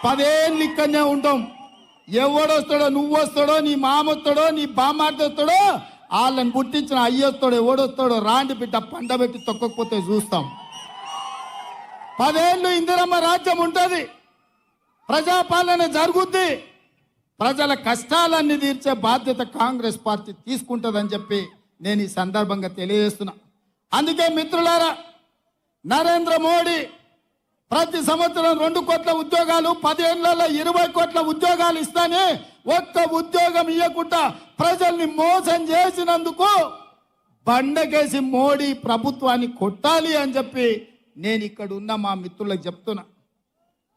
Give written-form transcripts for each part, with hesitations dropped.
10 ఏళ్ళు ఇక్కడనే ఉంటాం. ఎవడొస్తాడో, నువ్వు వస్తాడో, నీ మామ వస్తాడో, నీ బామ్మార్ది వస్తాడో, వాళ్ళని పుట్టించిన అయ్యొస్తాడో ఎవడొస్తాడో రాండి బిడ్డ పండబెట్టి తొక్కకపోతే చూస్తాం. 10 ఏళ్ళు ఇందిరమ్మ రాజ్యం ఉంటుంది, ప్రజాపాలన జరుగుద్ది, ప్రజల కష్టాలన్నీ తీర్చే బాధ్యత కాంగ్రెస్ పార్టీ తీసుకుంటుందని చెప్పి నేను ఈ సందర్భంగా తెలియజేస్తున్నా. అందుకే మిత్రులారా, నరేంద్ర మోడీ ప్రతి సంవత్సరం 2 కోట్ల ఉద్యోగాలు, 10 ఏళ్లలో 20 కోట్ల ఉద్యోగాలు ఇస్తానే ఒక్క ఉద్యోగం ఇవ్వకుండా ప్రజల్ని మోసం చేసినందుకు బండకేసి మోడీ ప్రభుత్వాన్ని కొట్టాలి అని చెప్పి నేను ఇక్కడ ఉన్న మా మిత్రులకు చెప్తున్నా.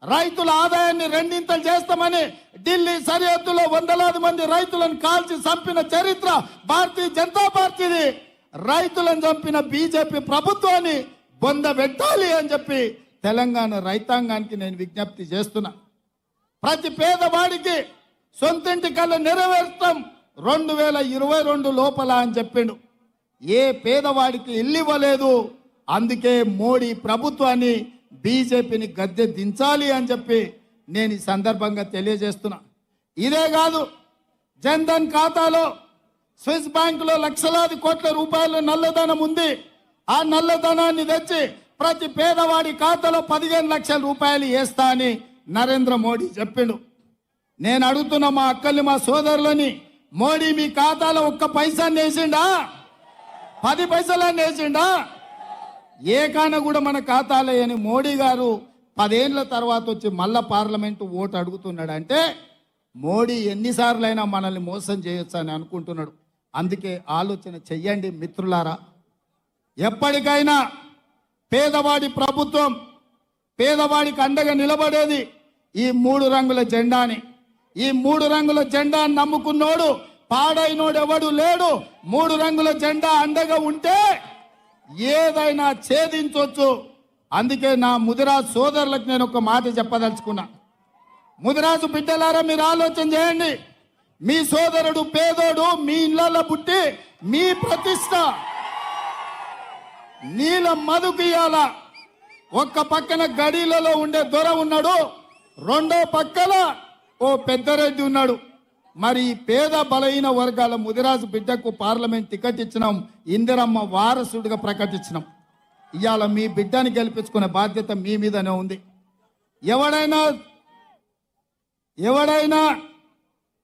రైతుల ఆదాయాన్ని 2 చేస్తామని ఢిల్లీ సరిహద్దులో వందలాది మంది రైతులను కాల్చి చంపిన చరిత్ర భారతీయ జనతా పార్టీది. రైతులను చంపిన బీజేపీ ప్రభుత్వాన్ని బొంద పెట్టాలి అని చెప్పి తెలంగాణ రైతాంగానికి నేను విజ్ఞప్తి చేస్తున్నా. ప్రతి పేదవాడికి సొంతింటి కళ్ళ నెరవేర్చడం 2022 లోపల అని చెప్పిండు. ఏ పేదవాడికి ఇల్లు ఇవ్వలేదు. అందుకే మోడీ ప్రభుత్వాన్ని, బీజేపీని గద్దె దించాలి అని చెప్పి నేను ఈ సందర్భంగా తెలియజేస్తున్నా. ఇదే కాదు, జన్ధన్ ఖాతాలో స్విస్ బ్యాంకులో లక్షలాది కోట్ల రూపాయల నల్లధనం ఉంది. ఆ నల్లధనాన్ని తెచ్చి ప్రతి పేదవాడి ఖాతాలో 15 లక్షల రూపాయలు వేస్తా అని నరేంద్ర మోడీ చెప్పిండు. నేను అడుగుతున్న మా అక్కల్ని, మా సోదరులని, మోడీ మీ ఖాతాలో 1 పైసాన్ని వేసిండా? 10 పైసలన్నీ వేసిండా? ఏ కాన కూడా మన ఖాతాలో అని మోడీ గారు 10 ఏళ్ల తర్వాత వచ్చి మళ్ళా పార్లమెంటు ఓటు అడుగుతున్నాడు అంటే మోడీ ఎన్నిసార్లైనా మనల్ని మోసం చేయొచ్చు అని అనుకుంటున్నాడు. అందుకే ఆలోచన చెయ్యండి మిత్రులారా. ఎప్పటికైనా పేదవాడి ప్రభుత్వం, పేదవాడికి అండగా నిలబడేది ఈ 3 రంగుల జెండాని. ఈ 3 రంగుల జెండాని నమ్ముకున్నోడు, పాడైనోడు ఎవడు లేడు. 3 రంగుల జెండా అండగా ఉంటే ఏదైనా ఛేదించవచ్చు. అందుకే నా ముదిరాజు సోదరులకు నేను ఒక మాట చెప్పదలుచుకున్నా. ముదిరాజు బిడ్డలారా, మీరు ఆలోచన చేయండి. మీ సోదరుడు పేదోడు మీ ఇళ్లలో పుట్టి మీ ప్రతిష్ట నీల మధుకియాల ఒక్క పక్కన గడిలలో ఉండే దొర ఉన్నాడు, రెండో పక్కన ఓ పెద్దరెడ్డి ఉన్నాడు. మరి పేద బలహీన వర్గాల ముదిరాజు బిడ్డకు పార్లమెంట్ టికెట్ ఇచ్చినాం, ఇందిరమ్మ వారసుడిగా ప్రకటించినాం. ఇవాళ మీ బిడ్డని గెలిపించుకునే బాధ్యత మీ మీదనే ఉంది. ఎవడైనా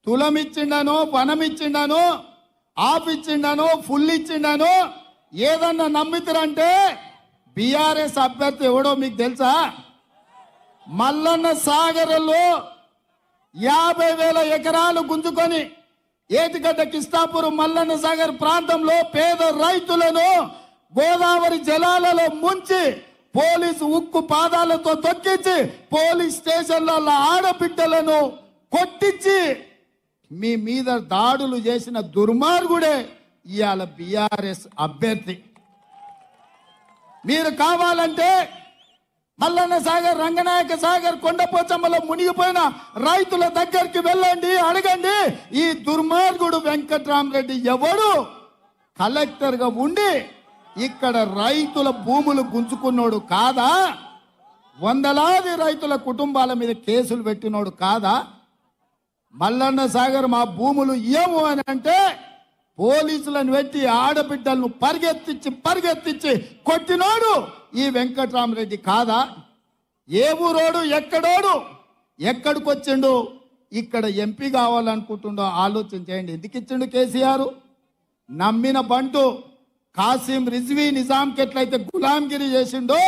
తులమిచ్చిండానో, వనమిచ్చిండానో, ఆపిచ్చిండానో, ఫుల్ ఇచ్చిండానో ఏదన్నా నమ్మితారంటే బీఆర్ఎస్ అభ్యర్థి ఎవడో మీకు తెలుసా? మల్లన్న సాగర్లో 50,000 ఎకరాలు గుంజుకొని ఏటిగడ్డ కిస్తాపురం మల్లన్న సాగర్ ప్రాంతంలో పేద రైతులను గోదావరి జలాలలో ముంచి పోలీసు ఉక్కు పాదాలతో తొక్కించి పోలీస్ స్టేషన్ల ఆడబిడ్డలను కొట్టించి మీ మీద దాడులు చేసిన దుర్మార్గుడే ఇవాళ బీఆర్ఎస్ అభ్యర్థి. మీరు కావాలంటే మల్లన్న సాగర్, రంగనాయక సాగర్, కొండపోచమ్మలో మునిగిపోయిన రైతుల దగ్గరికి వెళ్ళండి, అడగండి. ఈ దుర్మార్గుడు వెంకట్రామరెడ్డి ఎవడు కలెక్టర్గా ఉండి ఇక్కడ రైతుల భూములు గుంజుకున్నోడు కాదా? వందలాది రైతుల కుటుంబాల మీద కేసులు పెట్టినోడు కాదా? మల్లన్న సాగర్ మా భూములు ఇయ్యము అని అంటే పోలీసులను పెట్టి ఆడబిడ్డలను పరిగెత్తించి కొట్టినోడు ఈ వెంకట్రామరెడ్డి కాదా? ఏ ఊరోడు, ఎక్కడోడు, ఎక్కడికి వచ్చిండు, ఇక్కడ ఎంపీ కావాలనుకుంటుండో ఆలోచన చేయండి. ఎందుకు ఇచ్చిండు కేసీఆర్? నమ్మిన బంటు కాసిం రిజ్వీ నిజాంకి ఎట్లయితే గులాంగిరి చేసిండో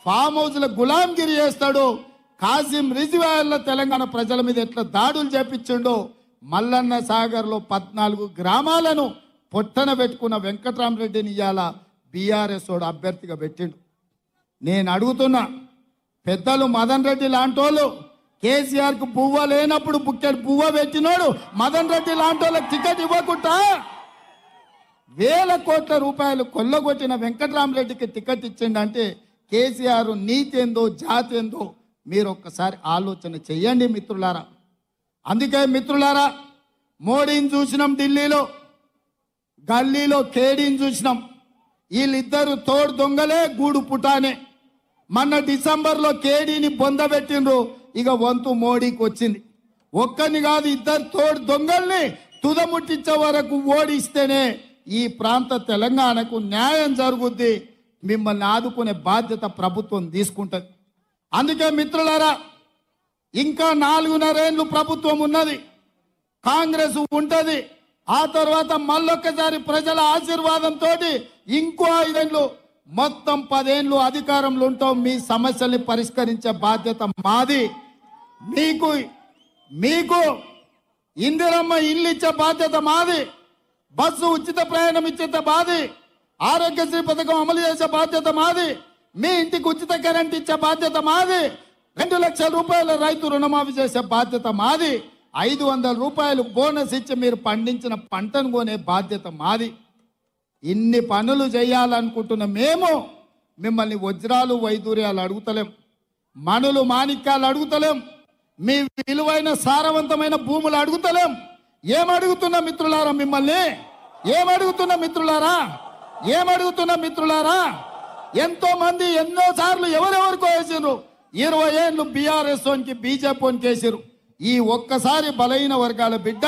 ఫామ్ హౌస్లో గులాంగిరి చేస్తాడు. కాసిం రిజ్వీ తెలంగాణ ప్రజల మీద ఎట్లా దాడులు చేపించిండో మల్లన్న సాగర్లో 14 గ్రామాలను పొట్టన పెట్టుకున్న వెంకట్రామరెడ్డిని ఇవాళ బీఆర్ఎస్ వాడు అభ్యర్థిగా పెట్టిండు. నేను అడుగుతున్నా, పెద్దలు మదన్ రెడ్డి లాంటి వాళ్ళు కేసీఆర్కు పువ్వ లేనప్పుడు బుక్కెడు పువ్వ పెట్టినోడు మదన్ రెడ్డి లాంటి వాళ్ళకి టికెట్ ఇవ్వకుండా 1000 కోట్ల రూపాయలు కొల్లగొట్టిన వెంకట్రామరెడ్డికి టికెట్ ఇచ్చిండంటే కేసీఆర్ నీతి ఏందో, జాతి ఏందో మీరు ఒక్కసారి ఆలోచన చెయ్యండి మిత్రులారా. అందుకే మిత్రులారా, మోడీని చూసినాం ఢిల్లీలో, గల్లీలో కేడీని చూసినాం. వీళ్ళిద్దరు తోడు దొంగలే, గూడు పుటానే. మొన్న డిసెంబర్లో కేడీని బొందబెట్టిండ్రు, ఇక వంతు మోడీకి వచ్చింది. ఒక్కరిని కాదు, ఇద్దరు తోడు దొంగల్ని తుదముట్టించే వరకు ఓడిస్తేనే ఈ ప్రాంత తెలంగాణకు న్యాయం జరుగుద్ది. మిమ్మల్ని ఆదుకునే బాధ్యత ప్రభుత్వం తీసుకుంటుంది. అందుకే మిత్రులారా, ఇంకా 4.5 ఏళ్ళు ప్రభుత్వం ఉన్నది, కాంగ్రెస్ ఉంటది. ఆ తర్వాత మళ్ళొక్కసారి ప్రజల ఆశీర్వాదంతో ఇంకో 5 ఏళ్ళు, మొత్తం 10 ఏళ్ళు అధికారంలో ఉంటాం. మీ సమస్యల్ని పరిష్కరించే బాధ్యత మాది. మీకు ఇందిరమ్మ ఇల్లు ఇచ్చే బాధ్యత మాది. బస్సు ఉచిత ప్రయాణం ఇచ్చే బాధ్యత, ఆరోగ్యశ్రీ పథకం అమలు చేసే బాధ్యత మాది. మీ ఇంటికి ఉచిత కరెంట్ ఇచ్చే బాధ్యత మాది. 2 లక్షల రూపాయల రైతు రుణమాఫీ చేసే బాధ్యత మాది. 500 రూపాయలు బోనస్ ఇచ్చి మీరు పండించిన పంటను కొనే బాధ్యత మాది. ఇన్ని పనులు చేయాలనుకుంటున్న మేము మిమ్మల్ని వజ్రాలు వైదూర్యాలు అడుగుతలేం, మణులు మాణిక్యాలు అడుగుతలేం, మీ విలువైన సారవంతమైన భూములు అడుగుతలేం. ఏమడుగుతున్నా మిత్రులారా? మిమ్మల్ని ఏమడుగుతున్నా మిత్రులారా? ఎంతో మంది ఎన్నోసార్లు ఎవరెవరికో వేసారు. 20 ఏళ్ళు బీఆర్ఎస్ వానికి బీజేపీ వానికి వేసారు. ఈ ఒక్కసారి బలహీన వర్గాల బిడ్డ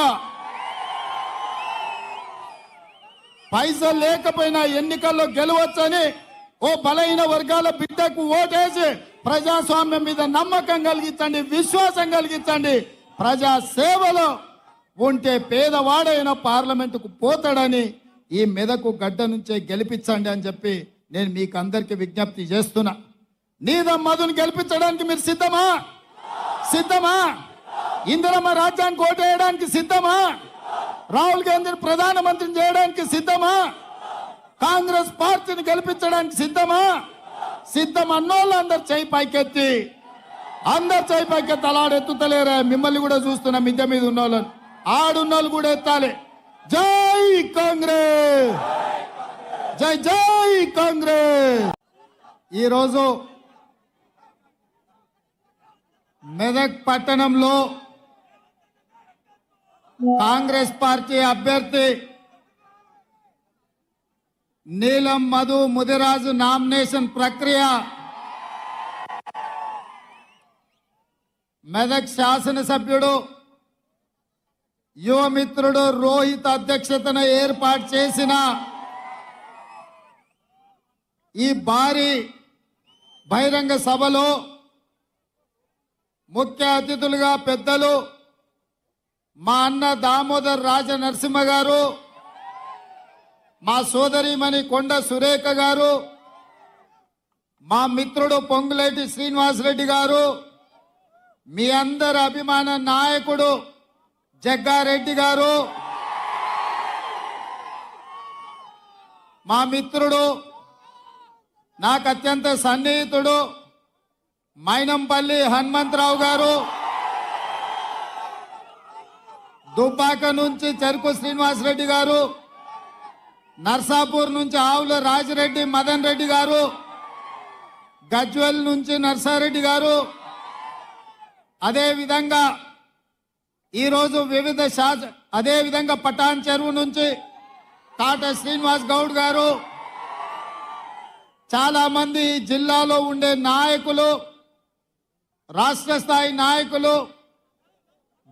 పైసలు లేకపోయినా ఎన్నికల్లో గెలవచ్చని ఓ బలహీన వర్గాల బిడ్డకు ఓటేసి ప్రజాస్వామ్యం మీద నమ్మకం కలిగించండి, విశ్వాసం కలిగించండి. ప్రజా సేవలో ఉంటే పేదవాడైన పార్లమెంటుకు పోతాడని ఈ మెదకు గడ్డ నుంచే గెలిపించండి అని చెప్పి నేను మీకు అందరికీ విజ్ఞప్తి చేస్తున్నా. నీలం మధుని గెలిపించడానికి మీరు సిద్ధమా? ఇందిరమ్మ రాజ్యానికి ఓటేయడానికి సిద్ధమా? రాహుల్ గాంధీని ప్రధానమంత్రిని చేయడానికి సిద్ధమా? కాంగ్రెస్ పార్టీని గెలిపించడానికి సిద్ధమా? సిద్ధం అన్నోళ్ళు అందరు చేయి పైకెత్తి అలాడెత్తుతలేరా? మిమ్మల్ని కూడా చూస్తున్నా, మిద్దె మీద ఉన్నోళ్ళని, ఆడున్నోళ్ళు కూడా ఎత్తాలి. జై కాంగ్రెస్, జై కాంగ్రెస్. ఈరోజు మెదక్ పట్టణంలో కాంగ్రెస్ పార్టీ అభ్యర్థి నీలం మధు ముదిరాజు నామినేషన్ ప్రక్రియ మెదక్ శాసనసభ్యుడు యువమిత్రుడు రోహిత్ అధ్యక్షతన ఏర్పాటు చేసిన ఈ భారీ బహిరంగ సభలో ముఖ్య అతిథులుగా పెద్దలు మా అన్న దామోదర్ రాజ నరసింహ గారు, మా సోదరిమణి కొండ సురేఖ గారు, మా మిత్రుడు పొంగులేటి శ్రీనివాసరెడ్డి గారు, మీ అందరి అభిమాన నాయకుడు జగ్గారెడ్డి గారు, మా మిత్రుడు నాకు అత్యంత సన్నిహితుడు మైనంపల్లి హనుమంతరావు గారు, దుబ్బాక నుంచి చెరుకు శ్రీనివాసరెడ్డి గారు, నర్సాపూర్ నుంచి ఆవుల రాజిరెడ్డి మదన్ రెడ్డి గారు, గజ్వెల్ నుంచి నర్సారెడ్డి గారు, అదేవిధంగా ఈరోజు అదేవిధంగా పటాన్ చెరువు నుంచి కాట శ్రీనివాస్ గౌడ్ గారు, చాలా మంది జిల్లాలో ఉండే నాయకులు, రాష్ట్ర స్థాయి నాయకులు,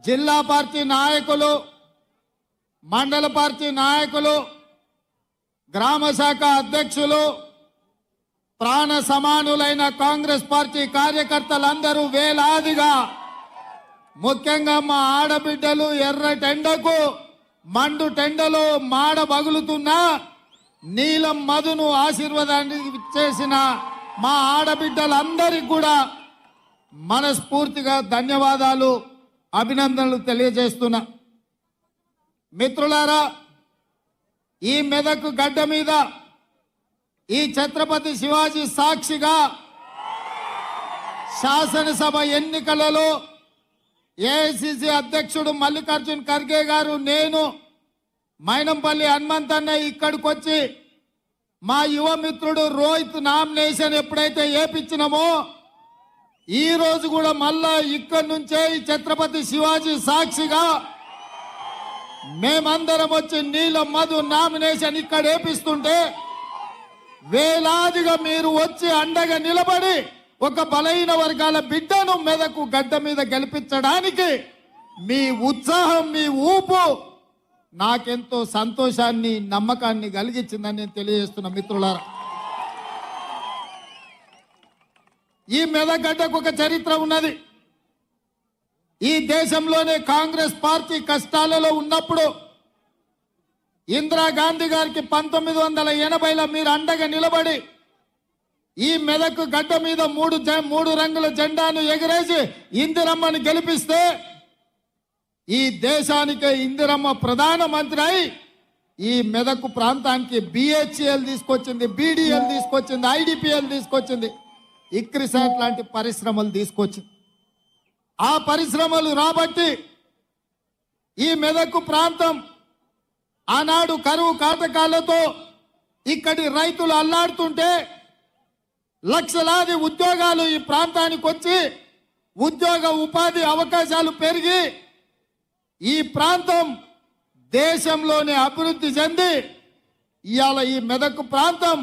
జిల్లా పార్టీ నాయకులు, మండల పార్టీ నాయకులు, గ్రామ శాఖ అధ్యక్షులు, ప్రాణ సమానులైన కాంగ్రెస్ పార్టీ కార్యకర్తలందరూ వేలాదిగా, ముఖ్యంగా మా ఆడబిడ్డలు ఎర్రటెండకు మండు టెండలో మాడ బగులుతున్నా నీలం మధును ఆశీర్వాదాన్ని చేసిన మా ఆడబిడ్డలందరికీ కూడా మనస్ఫూర్తిగా ధన్యవాదాలు, అభినందనలు తెలియజేస్తున్నా. మిత్రులారా, ఈ మెదక్ గడ్డ మీద ఈ ఛత్రపతి శివాజీ సాక్షిగా శాసనసభ ఎన్నికలలో ఏఐసిసి అధ్యక్షుడు మల్లికార్జున్ ఖర్గే గారు, నేను మైనంపల్లి హనుమంతన్న ఇక్కడికి వచ్చి మా యువ మిత్రుడు రోహిత్ నామినేషన్ ఎప్పుడైతే ఏపించినామో ఈ రోజు కూడా మళ్ళా ఇక్కడి నుంచే ఈ ఛత్రపతి శివాజీ సాక్షిగా మేమందరం వచ్చి నీలం మధు నామినేషన్ ఇక్కడ ఏపిస్తుంటే వేలాదిగా మీరు వచ్చి అండగా నిలబడి ఒక బలహీన వర్గాల బిడ్డను మెదకు గడ్డ మీద గెలిపించడానికి మీ ఉత్సాహం, మీ ఊపు నాకెంతో సంతోషాన్ని, నమ్మకాన్ని కలిగించిందని నేను తెలియజేస్తున్నా మిత్రులారా. ఈ మెదగడ్డకు ఒక చరిత్ర ఉన్నది. ఈ దేశంలోనే కాంగ్రెస్ పార్టీ కష్టాలలో ఉన్నప్పుడు ఇందిరాగాంధీ గారికి 1980లో మీరు అండగా నిలబడి ఈ మెదక్ గడ్డ మీద మూడు రంగుల జెండాను ఎగిరేసి ఇందిరమ్మని గెలిపిస్తే ఈ దేశానికి ఇందిరమ్మ ప్రధానమంత్రి అయి ఈ మెదక్ ప్రాంతానికి బిహెచ్ఎల్ తీసుకొచ్చింది, బీడీఎల్ తీసుకొచ్చింది, ఐడిపిఎల్ తీసుకొచ్చింది, ఇక్రిసాట్ లాంటి పరిశ్రమలు తీసుకొచ్చింది. ఆ పరిశ్రమలు రాబట్టి ఈ మెదక్ ప్రాంతం ఆనాడు కరువు కాటకాలతో ఇక్కడి రైతులు అల్లాడుతుంటే లక్షలాది ఉద్యోగాలు ఈ ప్రాంతానికి వచ్చి ఉద్యోగ ఉపాధి అవకాశాలు పెరిగి ఈ ప్రాంతం దేశంలోనే అభివృద్ధి చెంది ఇవాళ ఈ మెదక్ ప్రాంతం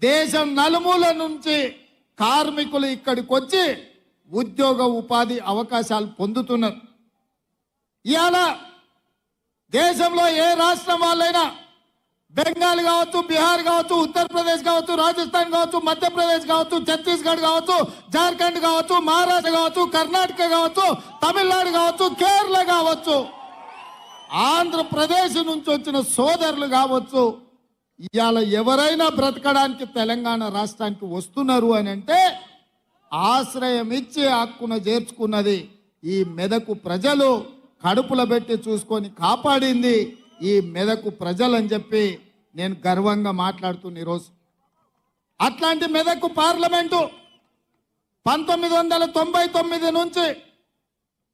దేశం నలుమూల నుంచి కార్మికులు ఇక్కడికి వచ్చి ఉద్యోగ ఉపాధి అవకాశాలు పొందుతున్నారు. ఇవాళ దేశంలో ఏ రాష్ట్రం వాళ్ళైనా బెంగాల్ కావచ్చు, బీహార్ కావచ్చు, ఉత్తరప్రదేశ్ కావచ్చు, రాజస్థాన్ కావచ్చు, మధ్యప్రదేశ్ కావచ్చు, ఛత్తీస్గఢ్ కావచ్చు, జార్ఖండ్ కావచ్చు, మహారాష్ట్ర కావచ్చు, కర్ణాటక కావచ్చు, తమిళనాడు కావచ్చు, కేరళ కావచ్చు, ఆంధ్రప్రదేశ్ నుంచి వచ్చిన సోదరులు కావచ్చు, ఇవాళ ఎవరైనా బ్రతకడానికి తెలంగాణ రాష్ట్రానికి వస్తున్నారు అని అంటే ఆశ్రయం ఇచ్చి హక్కున చేర్చుకున్నది ఈ మెదకు ప్రజలు, కడుపులో పెట్టి చూసుకొని కాపాడింది ఈ మెదకు ప్రజలని చెప్పి నేను గర్వంగా మాట్లాడుతున్నా ఈరోజు. అట్లాంటి మెదకు పార్లమెంటు 1999 నుంచి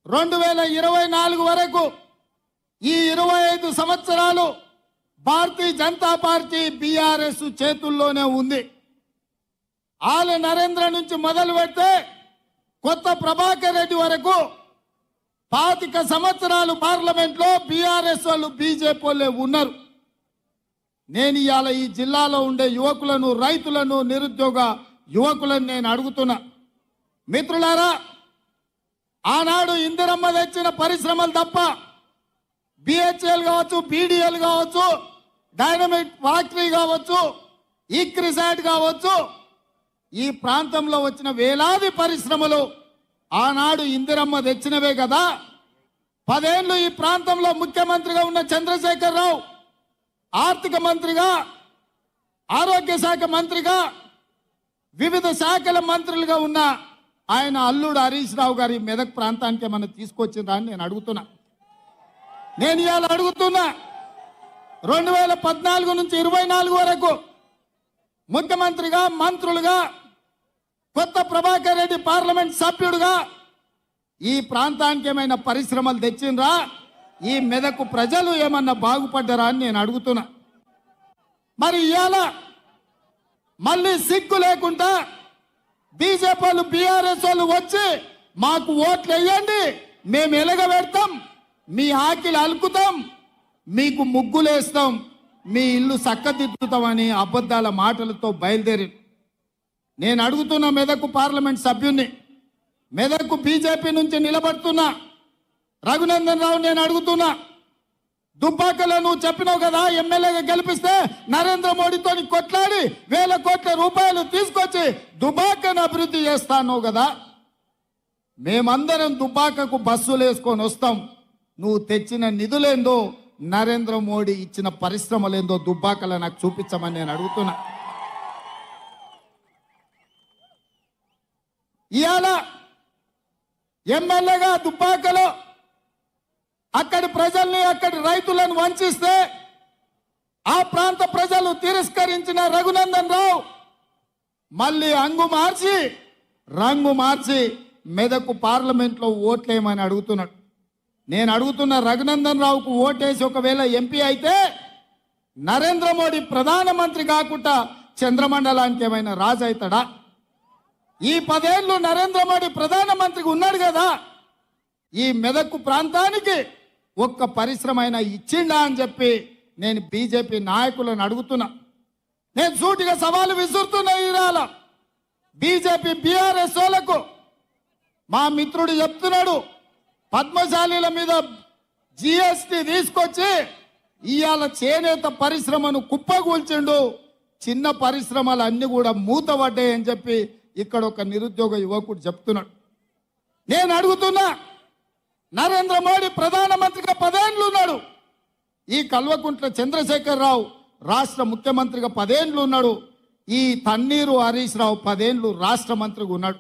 2024 వరకు ఈ 25 సంవత్సరాలు భారతీయ జనతా పార్టీ బీఆర్ఎస్ చేతుల్లోనే ఉంది. ఆల నరేంద్ర నుంచి మొదలు పెడితే కొత్త ప్రభాకర్ రెడ్డి వరకు 25 సంవత్సరాలు పార్లమెంట్ లో బీఆర్ఎస్ వాళ్ళు, బీజేపీ వాళ్ళే ఉన్నారు. నేను ఇవాళ ఈ జిల్లాలో ఉండే యువకులను, రైతులను, నిరుద్యోగ యువకులను నేను అడుగుతున్నా, మిత్రులారా, ఆనాడు ఇందిరమ్మ తెచ్చిన పరిశ్రమలు తప్ప బిహెచ్ఎల్ కావచ్చు, బీడీఎల్ కావచ్చు, డైనమైట్ ఫ్యాక్టరీ కావచ్చు, ఈక్రిసాట్ కావచ్చు, ఈ ప్రాంతంలో వచ్చిన వేలాది పరిశ్రమలు ఆనాడు ఇందిరమ్మ తెచ్చినవే కదా. 10 ఏళ్ళు ఈ ప్రాంతంలో ముఖ్యమంత్రిగా ఉన్న చంద్రశేఖర్ రావు ఆర్థిక మంత్రిగా, ఆరోగ్య శాఖ మంత్రిగా, వివిధ శాఖల మంత్రులుగా ఉన్న ఆయన అల్లుడు హరీష్ రావు గారి మెదక్ ప్రాంతానికి ఏమన్నా తీసుకొచ్చిందా అని నేను అడుగుతున్నా. నేను ఇవాళ అడుగుతున్నా, 2014 నుంచి 24 వరకు ముఖ్యమంత్రిగా, మంత్రులుగా, కొత్త ప్రభాకర్ రెడ్డి పార్లమెంట్ సభ్యుడుగా ఈ ప్రాంతానికి ఏమైనా పరిశ్రమలు తెచ్చిండ్రా? ఈ మెదకు ప్రజలు ఏమన్నా బాగుపడ్డారా అని నేను అడుగుతున్నా. మరి ఇవాళ మళ్ళీ సిగ్గు లేకుండా బీజేపీ వాళ్ళు, బీఆర్ఎస్ వాళ్ళు వచ్చి మాకు ఓట్లు వేయండి, మేము ఎలగబెడతాం, మీ ఆకిలు అలుకుతాం, మీకు ముగ్గులేస్తాం, మీ ఇల్లు చక్కదిద్దుతామని అబద్ధాల మాటలతో బయలుదేరి నేను అడుగుతున్నా మెదకు పార్లమెంట్ సభ్యుణ్ణి, మెదకు బీజేపీ నుంచి నిలబడుతున్నా రఘునందన్ రావు, నేను అడుగుతున్నా, దుబ్బాకలో నువ్వు చెప్పినావు కదా ఎమ్మెల్యేగా గెలిపిస్తే నరేంద్ర మోడీతో కొట్లాడి 1000 కోట్ల రూపాయలు తీసుకొచ్చి దుబ్బాకను అభివృద్ధి చేస్తాను కదా. మేమందరం దుబ్బాకకు బస్సులు వేసుకొని వస్తాం, నువ్వు తెచ్చిన నిధులేందో, నరేంద్ర మోడీ ఇచ్చిన పరిశ్రమలేందో దుబ్బాకలో నాకు చూపించమని నేను అడుగుతున్నా. ఇవాళ ఎమ్మెల్యేగా దుబ్బాకలో అక్కడి ప్రజల్ని, అక్కడి రైతులను వంచిస్తే ఆ ప్రాంత ప్రజలు తిరస్కరించిన రఘునందన్ రావు మళ్ళీ రంగు మార్చి మెదకు పార్లమెంట్లో ఓట్లేమని అడుగుతున్నాడు. నేను అడుగుతున్న, రఘునందన్ రావుకు ఓటేసి ఒకవేళ ఎంపీ అయితే నరేంద్ర మోడీ ప్రధానమంత్రి కాకుండా చంద్రమండలానికి ఏమైనా రాజు అవుతాడా? ఈ 10 ఏళ్ళు నరేంద్ర మోడీ ప్రధానమంత్రిగా ఉన్నాడు కదా, ఈ మెదకు ప్రాంతానికి ఒక్క పరిశ్రమ అయినా ఇచ్చిండా అని చెప్పి నేను బీజేపీ నాయకులను అడుగుతున్నా. నేను సూటిగా సవాలు విసురుతున్నా. ఇవాళ బీజేపీ బీఆర్ఎస్ వాళ్ళకు మా మిత్రుడు చెప్తున్నాడు, పద్మశాలీల మీద జిఎస్టి తీసుకొచ్చి ఇవాళ చేనేత పరిశ్రమను కుప్పగూల్చిండు, చిన్న పరిశ్రమలు అన్ని కూడా మూతపడ్డాయని చెప్పి ఇక్కడ ఒక నిరుద్యోగ యువకుడు చెప్తున్నాడు. నేను అడుగుతున్నా, నరేంద్ర మోడీ ప్రధానమంత్రిగా 10 ఏళ్ళు ఉన్నాడు, ఈ కల్వకుంట్ల చంద్రశేఖరరావు రాష్ట్ర ముఖ్యమంత్రిగా 10 ఏళ్ళు ఉన్నాడు, ఈ తన్నీరు హరీష్ రావు 10 ఏళ్ళు రాష్ట్ర మంత్రిగా ఉన్నాడు.